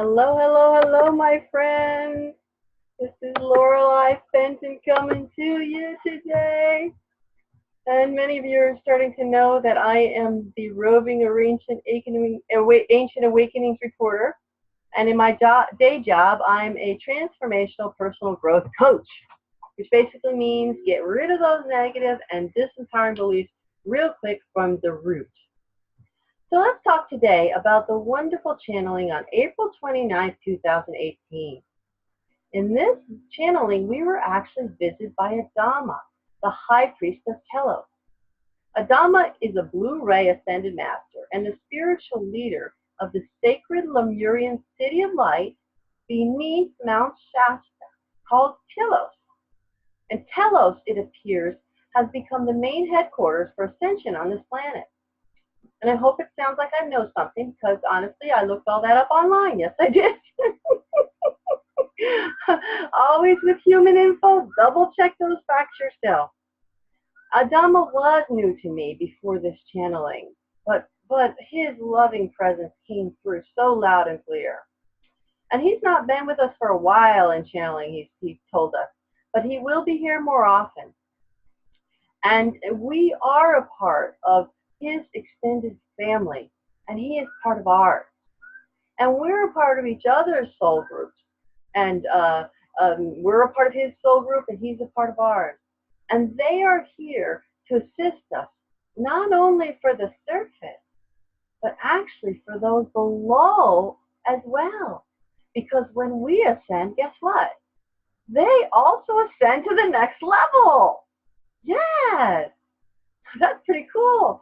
Hello, hello, hello, my friends. This is Lorelei Fenton coming to you today. And many of you are starting to know that I am the roving Ancient Awakenings reporter. And in my day job, I'm a transformational personal growth coach, which basically means get rid of those negative and disempowering beliefs real quick from the root. So let's talk today about the wonderful channeling on April 29th, 2018. In this channeling, we were actually visited by Adama, the High Priest of Telos. Adama is a blue ray ascended master and the spiritual leader of the sacred Lemurian city of light beneath Mount Shasta, called Telos. And Telos, it appears, has become the main headquarters for ascension on this planet. And I hope it sounds like I know something, because honestly, I looked all that up online. Yes, I did. Always with human info, double check those facts yourself. Adama was new to me before this channeling, but his loving presence came through so loud and clear. And he's not been with us for a while in channeling, he's told us, but he will be here more often. And we are a part of his extended family, and he is part of ours. And we're a part of each other's soul groups. And we're a part of his soul group, and he's a part of ours. And they are here to assist us, not only for the surface, but actually for those below as well. Because when we ascend, guess what? They also ascend to the next level. Yes, that's pretty cool.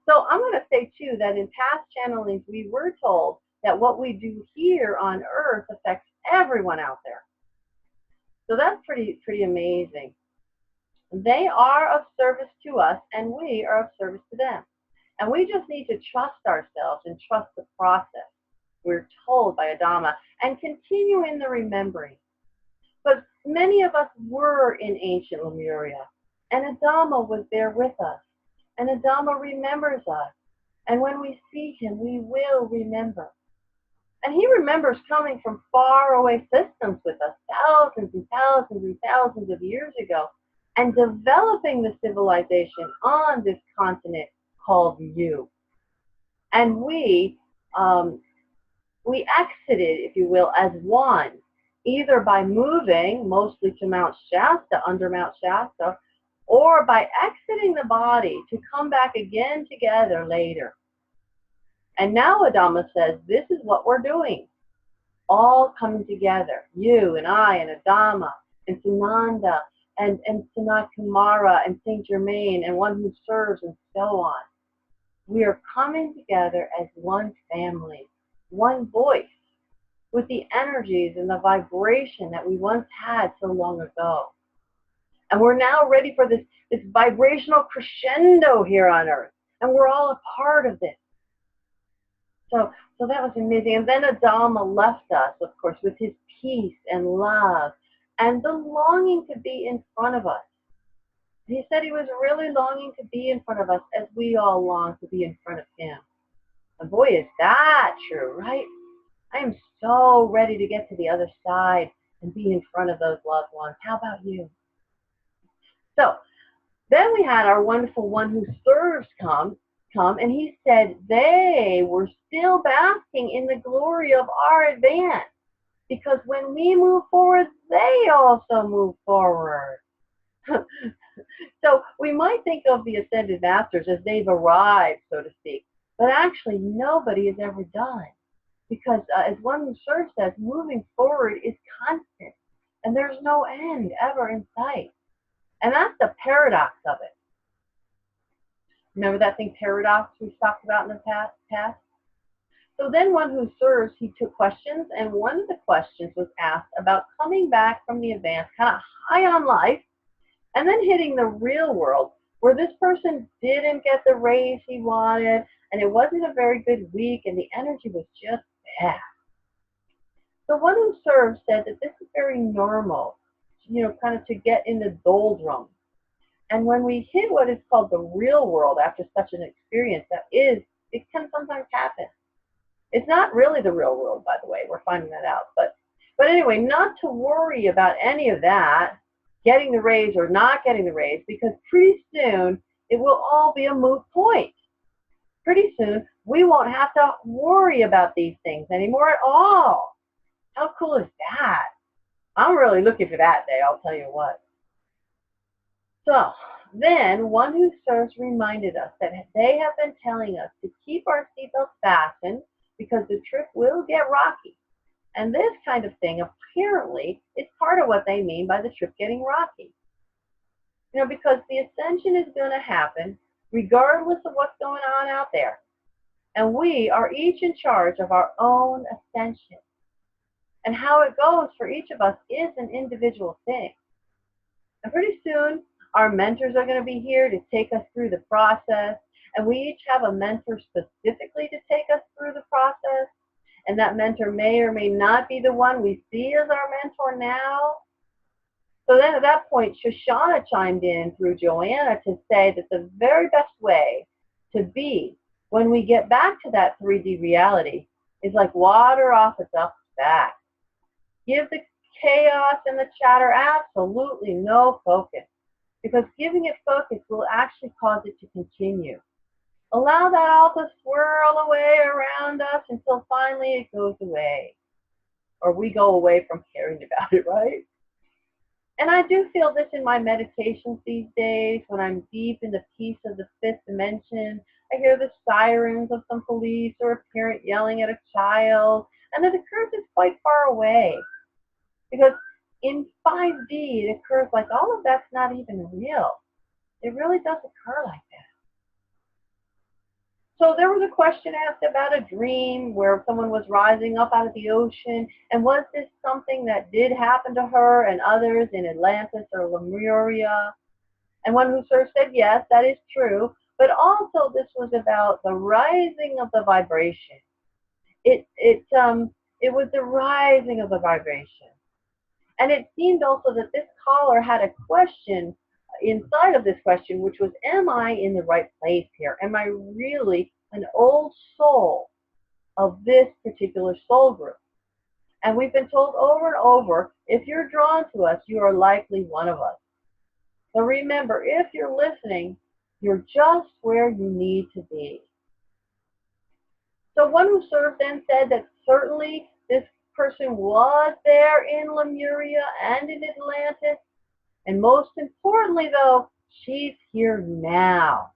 So I'm going to say, too, that in past channelings, we were told that what we do here on Earth affects everyone out there. So that's pretty amazing. They are of service to us, and we are of service to them. And we just need to trust ourselves and trust the process, we're told by Adama, and continue in the remembering. But many of us were in ancient Lemuria, and Adama was there with us. And Adama remembers us. And when we see him, we will remember. And he remembers coming from faraway systems with us thousands and thousands and thousands of years ago and developing the civilization on this continent called you. And we exited, if you will, as one, either by moving mostly to Mount Shasta, under Mount Shasta, or by exiting the body to come back again together later. And now Adama says, this is what we're doing. All coming together, you and I and Adama and Sananda and Sanat Kumara and Saint Germain and one who serves and so on. We are coming together as one family, one voice, with the energies and the vibration that we once had so long ago. And we're now ready for this vibrational crescendo here on Earth. And we're all a part of this. So that was amazing. And then Adama left us, of course, with his peace and love and the longing to be in front of us. He said he was really longing to be in front of us as we all long to be in front of him. And boy, is that true, right? I am so ready to get to the other side and be in front of those loved ones. How about you? So then we had our wonderful one who serves come, and he said they were still basking in the glory of our advance, because when we move forward, they also move forward. So we might think of the ascended masters as they've arrived, so to speak, but actually nobody is ever done, because as one who serves says, moving forward is constant, and there's no end ever in sight. And that's the paradox of it. Remember that thing, paradox, we've talked about in the past? So then one who serves, he took questions, and one of the questions was asked about coming back from the advance, kind of high on life, and then hitting the real world, where this person didn't get the raise he wanted, and it wasn't a very good week, and the energy was just bad. The one who serves said that this is very normal, kind of to get in the doldrums. And when we hit what is called the real world after such an experience, it can sometimes happen. It's not really the real world, by the way. We're finding that out. But anyway, not to worry about any of that, getting the raise or not getting the raise, because pretty soon it will all be a moot point. Pretty soon we won't have to worry about these things anymore at all. How cool is that? I'm really looking for that day, I'll tell you what. So then one who serves reminded us that they have been telling us to keep our seatbelts fastened because the trip will get rocky. And this kind of thing apparently is part of what they mean by the trip getting rocky. You know, because the ascension is going to happen regardless of what's going on out there. And we are each in charge of our own ascension. And how it goes for each of us is an individual thing. And pretty soon, our mentors are going to be here to take us through the process. And we each have a mentor specifically to take us through the process. And that mentor may or may not be the one we see as our mentor now. So then at that point, Shoshana chimed in through Joanna to say that the very best way to be when we get back to that 3D reality is like water off a duck's back. Give the chaos and the chatter absolutely no focus, because giving it focus will actually cause it to continue. Allow that all to swirl away around us until finally it goes away. Or we go away from caring about it, right? And I do feel this in my meditations these days when I'm deep in the peace of the fifth dimension. I hear the sirens of some police or a parent yelling at a child, and it occurs is quite far away. Because in 5D, it occurs like all of that's not even real. It really does occur like that. So there was a question asked about a dream where someone was rising up out of the ocean, and was this something that did happen to her and others in Atlantis or Lemuria? And one who served said, yes, that is true, but also this was about the rising of the vibration. It was the rising of the vibration. And it seemed also that this caller had a question inside of this question, which was, am I in the right place here? Am I really an old soul of this particular soul group? And we've been told over and over, if you're drawn to us, you are likely one of us. So remember, if you're listening, you're just where you need to be. So one who served then said that certainly this person was there in Lemuria and in Atlantis. And most importantly, though, she's here now.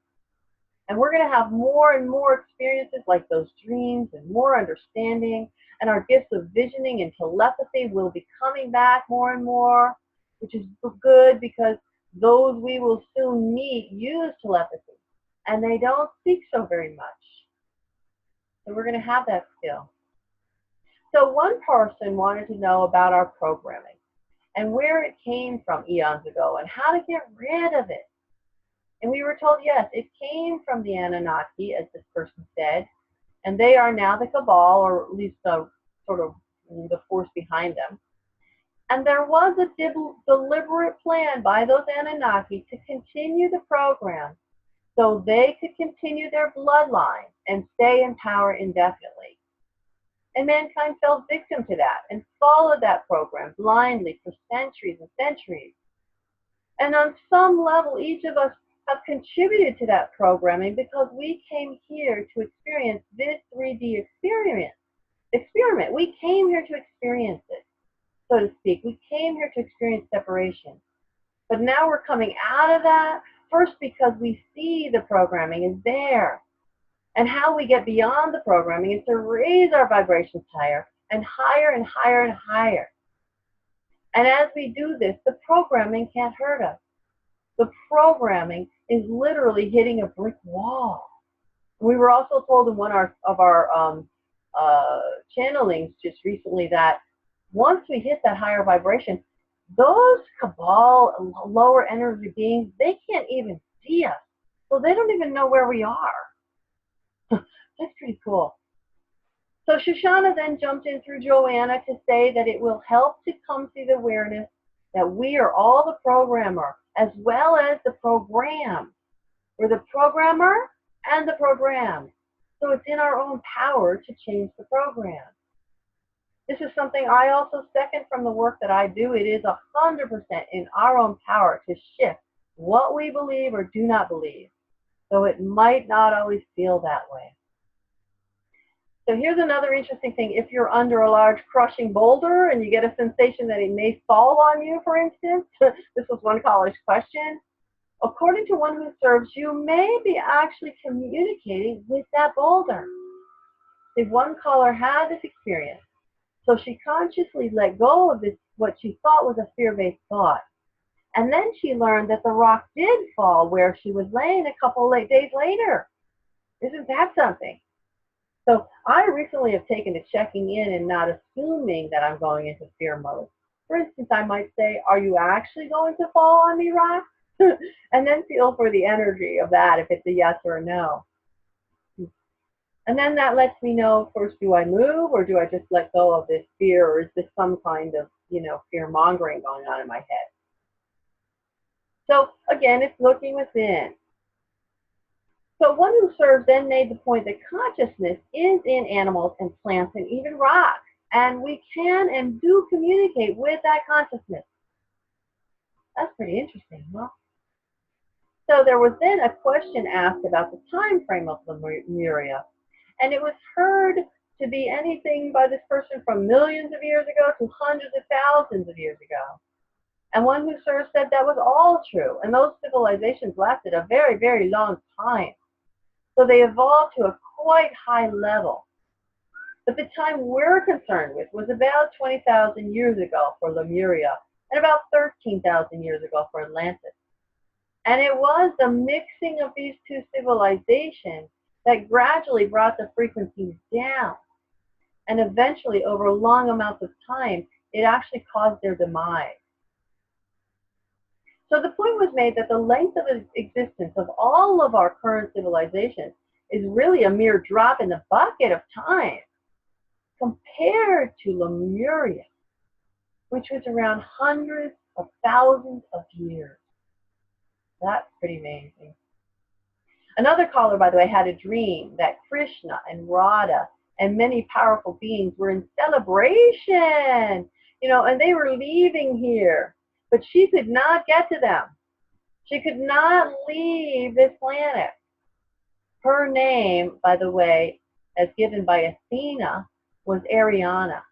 And we're going to have more and more experiences like those dreams and more understanding. And our gifts of visioning and telepathy will be coming back more and more, which is good because those we will soon meet use telepathy. And they don't speak so very much. So we're going to have that skill. So one person wanted to know about our programming and where it came from eons ago and how to get rid of it. And we were told, yes, it came from the Anunnaki, as this person said, and they are now the Cabal, or at least sort of the force behind them. And there was a deliberate plan by those Anunnaki to continue the program so they could continue their bloodline and stay in power indefinitely. And mankind fell victim to that and followed that program blindly for centuries and centuries. And on some level, each of us have contributed to that programming because we came here to experience this 3D experiment. We came here to experience it, so to speak. We came here to experience separation. But now we're coming out of that, first because we see the programming is there. And how we get beyond the programming is to raise our vibrations higher and higher and higher and higher. And as we do this, the programming can't hurt us. The programming is literally hitting a brick wall. We were also told in one of our channelings just recently that once we hit that higher vibration, those Cabal lower energy beings, they can't even see us. So they don't even know where we are. That's pretty cool. So Shoshana then jumped in through Joanna to say that it will help to come to the awareness that we are all the programmer as well as the program. We're the programmer and the program. So it's in our own power to change the program. This is something I also second from the work that I do. It is 100% in our own power to shift what we believe or do not believe. So it might not always feel that way. So here's another interesting thing. If you're under a large crushing boulder and you get a sensation that it may fall on you, for instance, this was one caller's question. According to one who serves, you may be actually communicating with that boulder. If one caller had this experience, so she consciously let go of this, what she thought was a fear-based thought. And then she learned that the rock did fall where she was laying a couple of days later. Isn't that something? So I recently have taken to checking in and not assuming that I'm going into fear mode. For instance, I might say, are you actually going to fall on me, rock? And then feel for the energy of that, if it's a yes or a no. And then that lets me know, of course, do I move or do I just let go of this fear, or is this some kind of, fear mongering going on in my head? So again, it's looking within. So one who serves then made the point that consciousness is in animals and plants and even rocks, and we can and do communicate with that consciousness. That's pretty interesting, huh? So there was then a question asked about the time frame of Lemuria, and it was heard to be anything by this person from millions of years ago to hundreds of thousands of years ago. And one who served said that was all true, and those civilizations lasted a very, very long time. So they evolved to a quite high level. But the time we're concerned with was about 20,000 years ago for Lemuria and about 13,000 years ago for Atlantis. And it was the mixing of these two civilizations that gradually brought the frequencies down. And eventually, over long amounts of time, it actually caused their demise. So the point was made that the length of existence of all of our current civilizations is really a mere drop in the bucket of time compared to Lemuria, which was around hundreds of thousands of years. That's pretty amazing. Another caller, by the way, had a dream that Krishna and Radha and many powerful beings were in celebration, and they were leaving here, but she could not get to them. She could not leave this planet. Her name, by the way, as given by Athena, was Ariana.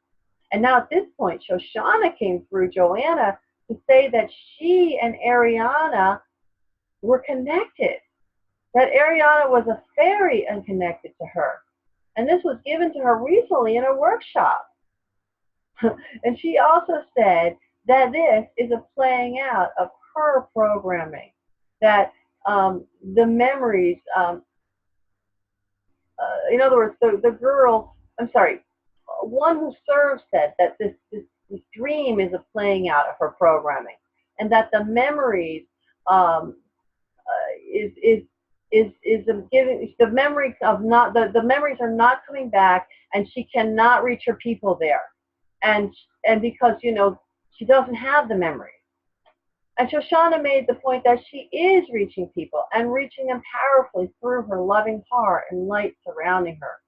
And now at this point, Shoshana came through Joanna to say that she and Ariana were connected, that Ariana was a fairy and connected to her. And this was given to her recently in a workshop. And she also said that this is a playing out of her programming, that the memories, in other words, the girl, one who serves said that this dream is a playing out of her programming, and that the memories the memories of not the memories are not coming back, and she cannot reach her people there, and because she doesn't have the memories. And Shoshana made the point that she is reaching people and reaching them powerfully through her loving heart and light surrounding her.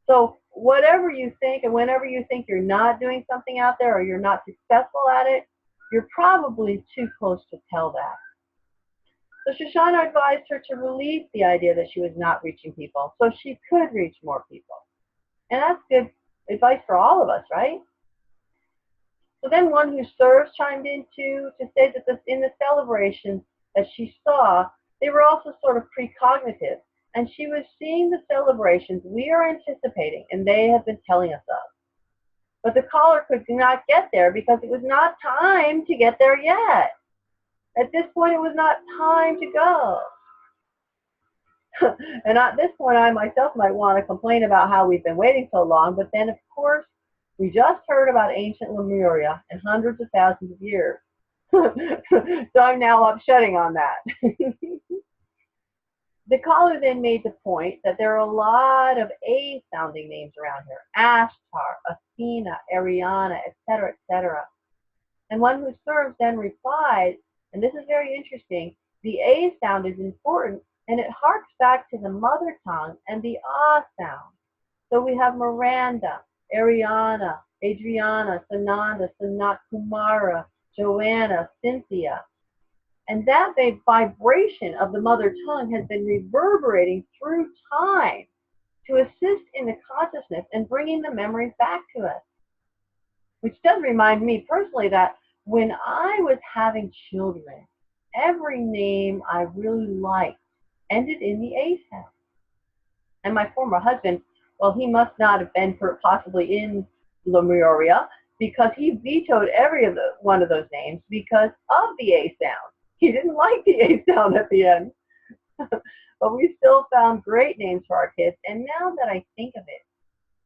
So whatever you think, and whenever you think you're not doing something out there or you're not successful at it, you're probably too close to tell that. So Shoshana advised her to release the idea that she was not reaching people so she could reach more people. And that's good advice for all of us, right? So then one who serves chimed in to say that in the celebrations that she saw, they were also sort of precognitive. And she was seeing the celebrations we are anticipating, and they have been telling us of. But the caller could not get there because it was not time to get there yet. At this point, it was not time to go. And at this point, I myself might want to complain about how we've been waiting so long, but then, of course, we just heard about ancient Lemuria and hundreds of thousands of years. So I'm now upsetting on that. The caller then made the point that there are a lot of A-sounding names around here: Ashtar, Athena, Ariana, etc., etc. And one who serves then replied, and this is very interesting, the A sound is important and it harks back to the mother tongue and the ah sound. So we have Miranda, Ariana, Adriana, Sananda, Sanat Kumara, Joanna, Cynthia. And that vibration of the mother tongue has been reverberating through time to assist in the consciousness and bringing the memories back to us. Which does remind me personally that when I was having children, every name I really liked ended in the A sound. And my former husband, well, he must not have been possibly in Lemuria because he vetoed every one of those names because of the A sound. He didn't like the A sound at the end. But we still found great names for our kids. And now that I think of it,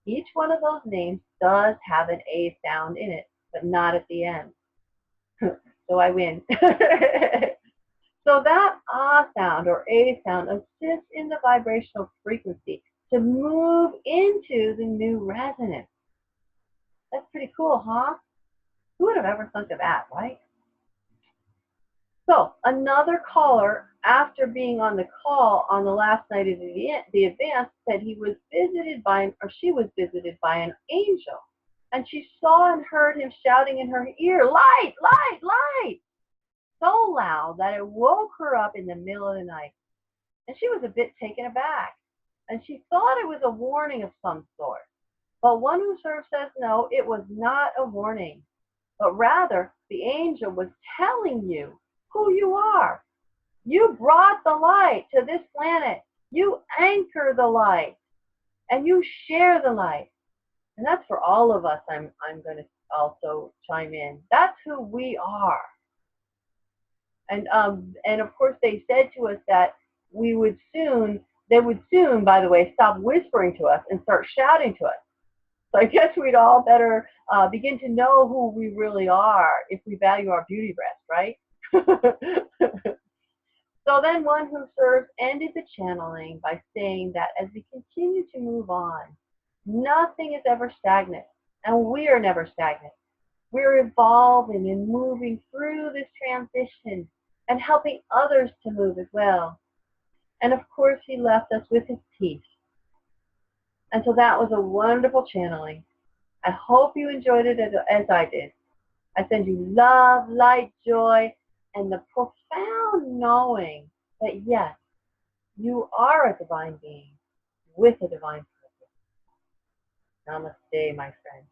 each one of those names does have an A sound in it, but not at the end. So I win. So that ah sound or A sound assists in the vibrational frequency to move into the new resonance. That's pretty cool, huh? Who would have ever thought of that, right? So another caller, after being on the call on the last night of the advance, said he was visited by, or she was visited by an angel. And she saw and heard him shouting in her ear, light, light, light, so loud that it woke her up in the middle of the night. And she was a bit taken aback. And she thought it was a warning of some sort. But one who serves says no, it was not a warning, but rather the angel was telling you who you are. You brought the light to this planet. You anchor the light and you share the light. And that's for all of us. I'm going to also chime in. That's who we are. And of course they said to us that they would soon, by the way, stop whispering to us and start shouting to us. So I guess we'd all better begin to know who we really are if we value our beauty rest, right? So then one who serves ended the channeling by saying that as we continue to move on, nothing is ever stagnant, and we are never stagnant. We're evolving and moving through this transition and helping others to move as well. And of course, he left us with his peace. And so that was a wonderful channeling. I hope you enjoyed it as I did. I send you love, light, joy, and the profound knowing that yes, you are a divine being with a divine purpose. Namaste, my friend.